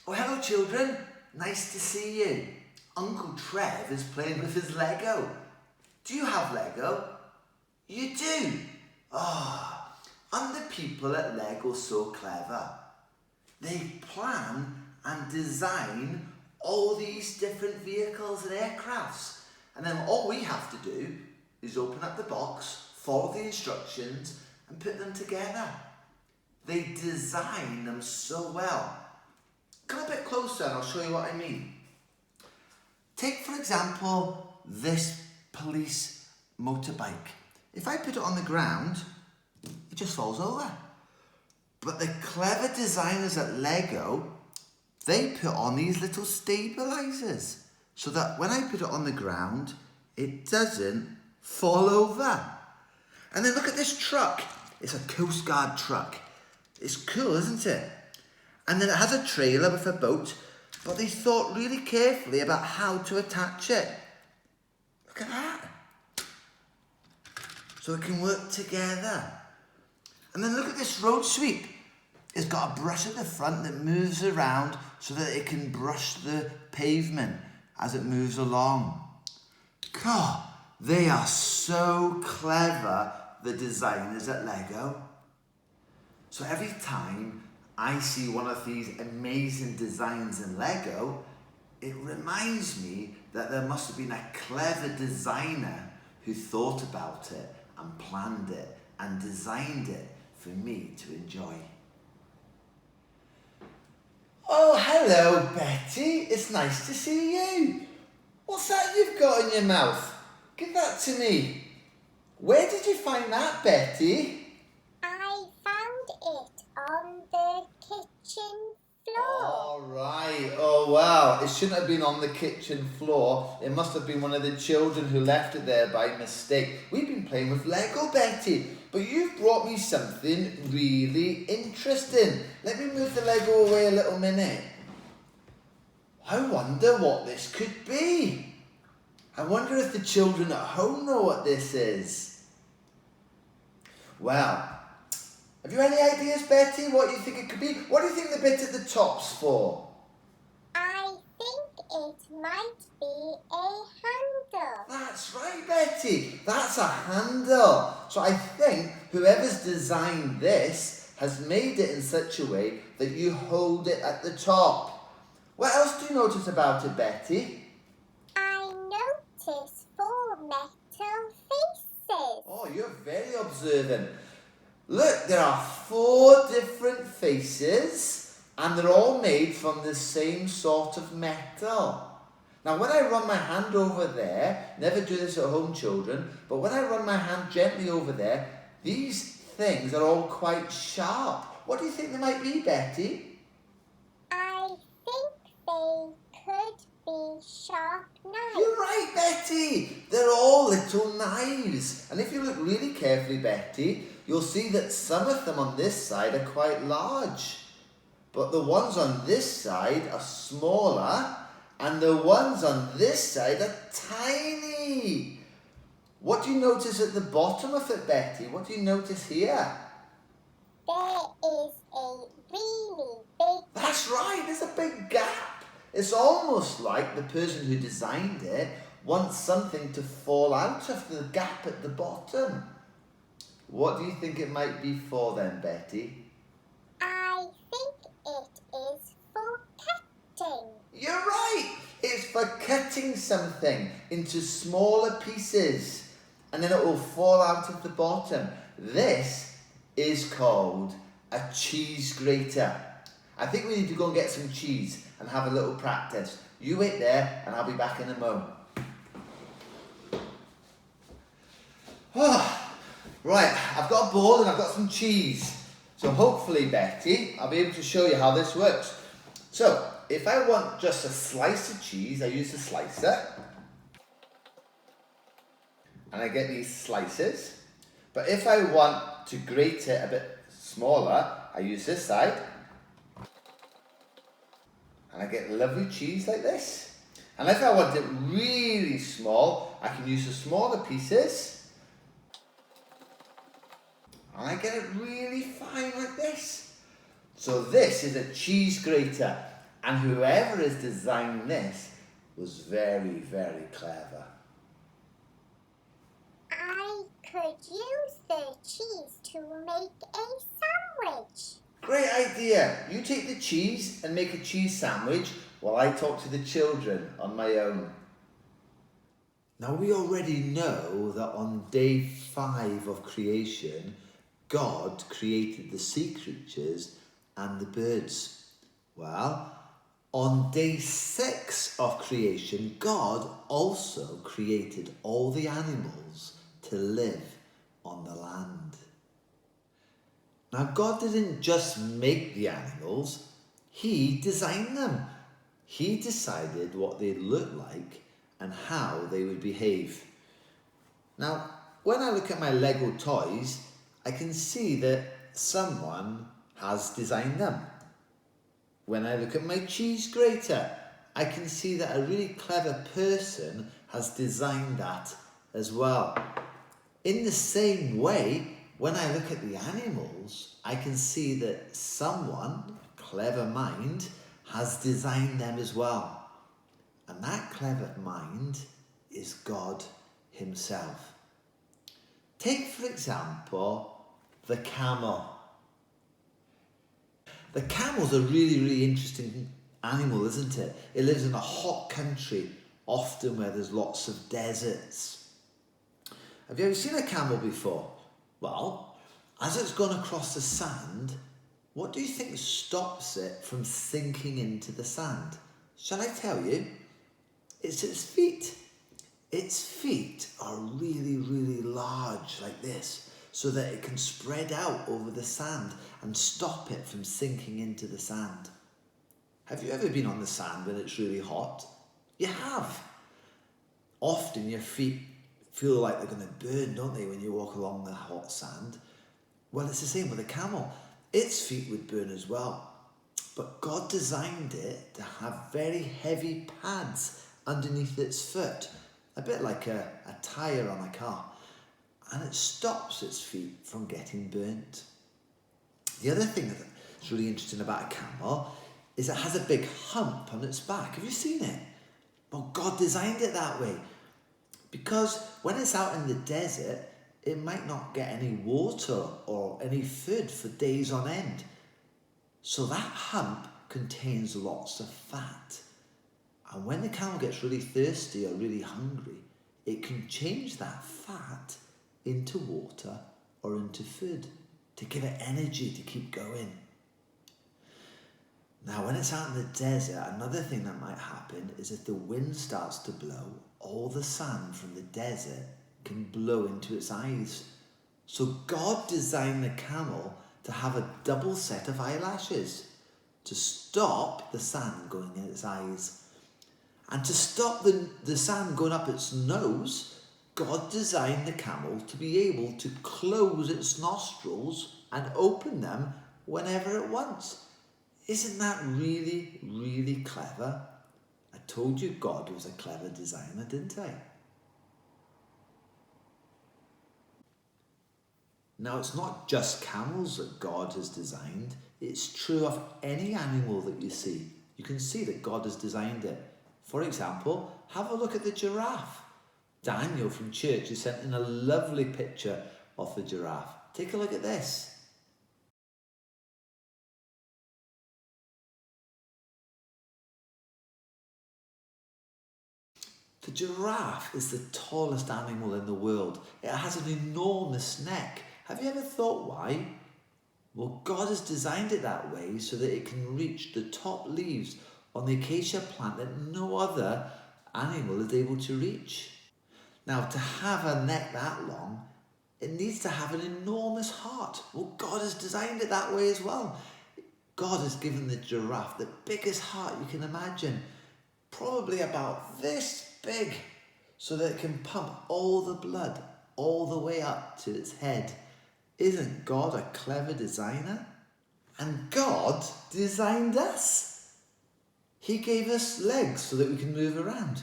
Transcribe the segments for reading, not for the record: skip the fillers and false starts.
Oh, hello children, nice to see you. Uncle Trev is playing with his Lego. Do you have Lego? You do? Ah, aren't the people at Lego so clever? They plan and design all these different vehicles and aircrafts. And then all we have to do is open up the box, follow the instructions and put them together. They design them so well. Come a bit closer and I'll show you what I mean. Take, for example, this police motorbike. If I put it on the ground, it just falls over. But the clever designers at Lego, they put on these little stabilizers so that when I put it on the ground, it doesn't fall over. And then look at this truck. It's a Coast Guard truck. It's cool, isn't it? And then it has a trailer with a boat, but they thought really carefully about how to attach it. Look at that. So it can work together. And then look at this road sweep. It's got a brush at the front that moves around so that it can brush the pavement as it moves along. God, they are so clever, the designers at Lego. So every time I see one of these amazing designs in Lego, it reminds me that there must have been a clever designer who thought about it and planned it and designed it for me to enjoy. Oh, hello, Betty. It's nice to see you. What's that you've got in your mouth? Give that to me. Where did you find that, Betty? I found it on the kitchen floor. All right. Oh, wow. It shouldn't have been on the kitchen floor. It must have been one of the children who left it there by mistake. We've been playing with Lego, Betty, but you've brought me something really interesting. Let me move the Lego away a little minute. I wonder what this could be. I wonder if the children at home know what this is. Well, have you any ideas, Betty, what you think it could be? What do you think the bit at the top's for? I think it might be a handle. That's right, Betty. That's a handle. So I think whoever's designed this has made it in such a way that you hold it at the top. What else do you notice about it, Betty? I noticed 4 metal faces. Oh, you're very observant. Look, there are 4 different faces and they're all made from the same sort of metal. Now, when I run my hand over there, never do this at home, children, but when I run my hand gently over there, these things are all quite sharp. What do you think they might be, Betty? I think they could be sharp knives. You're right, Betty. They're all little knives. And if you look really carefully, Betty, you'll see that some of them on this side are quite large. But the ones on this side are smaller, and the ones on this side are tiny. What do you notice at the bottom of it, Betty? What do you notice here? There is a really big... That's right, there's a big gap. It's almost like the person who designed it wants something to fall out of the gap at the bottom. What do you think it might be for then, Betty? I think it is for cutting. You're right! It's for cutting something into smaller pieces and then it will fall out of the bottom. This is called a cheese grater. I think we need to go and get some cheese and have a little practice. You wait there and I'll be back in a moment. Oh, right, I've got a bowl and I've got some cheese. So hopefully, Betty, I'll be able to show you how this works. So, if I want just a slice of cheese, I use the slicer. And I get these slices. But if I want to grate it a bit smaller, I use this side. And I get lovely cheese like this. And if I want it really small, I can use the smaller pieces. And I get it really fine like this. So this is a cheese grater. And whoever has designed this was very, very clever. I could use the cheese to make a sandwich. Great idea. You take the cheese and make a cheese sandwich while I talk to the children on my own. Now we already know that on day 5 of creation, God created the sea creatures and the birds. Well, on day 6 of creation, God also created all the animals to live on the land. Now, God didn't just make the animals, He designed them. He decided what they'd look like and how they would behave. Now, when I look at my Lego toys, I can see that someone has designed them. When I look at my cheese grater, I can see that a really clever person has designed that as well. In the same way, when I look at the animals, I can see that someone, a clever mind, has designed them as well. And that clever mind is God Himself. Take, for example, the camel. The camel's a really, really interesting animal, isn't it? It lives in a hot country, often where there's lots of deserts. Have you ever seen a camel before? Well, as it's gone across the sand, what do you think stops it from sinking into the sand? Shall I tell you? It's its feet. Its feet are really, really large like this, so that it can spread out over the sand and stop it from sinking into the sand. Have you ever been on the sand when it's really hot? You have. Often your feet feel like they're going to burn, don't they, when you walk along the hot sand? Well, it's the same with a camel. Its feet would burn as well. But God designed it to have very heavy pads underneath its foot, a bit like a tyre on a car. And it stops its feet from getting burnt. The other thing that's really interesting about a camel is it has a big hump on its back. Have you seen it? Well, God designed it that way because when it's out in the desert, it might not get any water or any food for days on end. So that hump contains lots of fat. And when the camel gets really thirsty or really hungry, it can change that fat into water or into food to give it energy to keep going. Now, when it's out in the desert, another thing that might happen is if the wind starts to blow, all the sand from the desert can blow into its eyes. So God designed the camel to have a double set of eyelashes to stop the sand going in its eyes. And to stop the sand going up its nose, God designed the camel to be able to close its nostrils and open them whenever it wants. Isn't that really, really clever? I told you God was a clever designer, didn't I? Now, it's not just camels that God has designed. It's true of any animal that you see. You can see that God has designed it. For example, have a look at the giraffe. Daniel from church has sent in a lovely picture of the giraffe. Take a look at this. The giraffe is the tallest animal in the world. It has an enormous neck. Have you ever thought why? Well, God has designed it that way so that it can reach the top leaves on the acacia plant that no other animal is able to reach. Now, to have a neck that long, it needs to have an enormous heart. Well, God has designed it that way as well. God has given the giraffe the biggest heart you can imagine, probably about this big, so that it can pump all the blood all the way up to its head. Isn't God a clever designer? And God designed us. He gave us legs so that we can move around.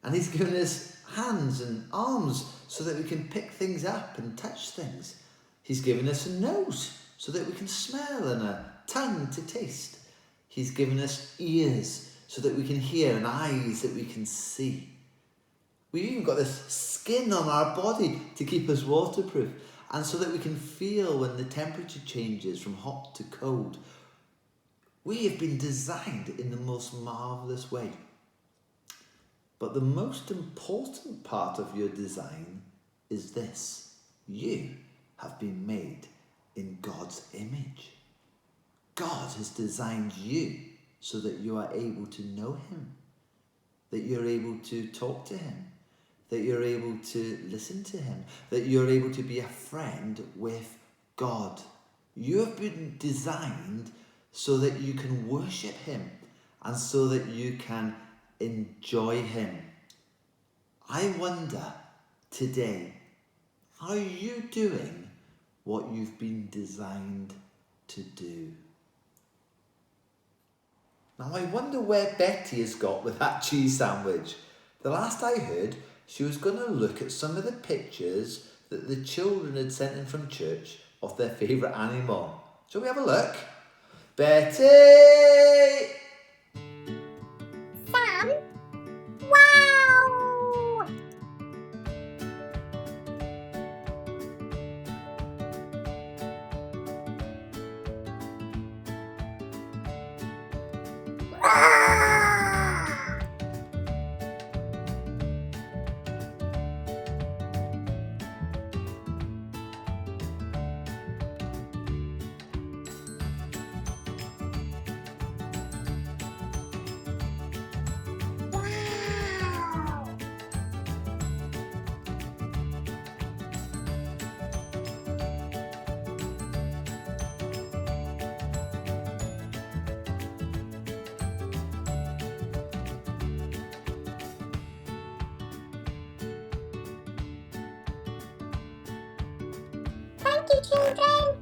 And he's given us hands and arms so that we can pick things up and touch things. He's given us a nose so that we can smell and a tongue to taste. He's given us ears so that we can hear and eyes that we can see. We've even got this skin on our body to keep us waterproof and so that we can feel when the temperature changes from hot to cold. We have been designed in the most marvellous way. But the most important part of your design is this. You have been made in God's image. God has designed you so that you are able to know him, that you're able to talk to him, that you're able to listen to him, that you're able to be a friend with God. You have been designed so that you can worship him and so that you can enjoy him. I wonder today, are you doing what you've been designed to do? Now I wonder where Betty has got with that cheese sandwich. The last I heard, she was going to look at some of the pictures that the children had sent in from church of their favourite animal. Shall we have a look? Betty! Sam? Wow! Wow! Thank you, children.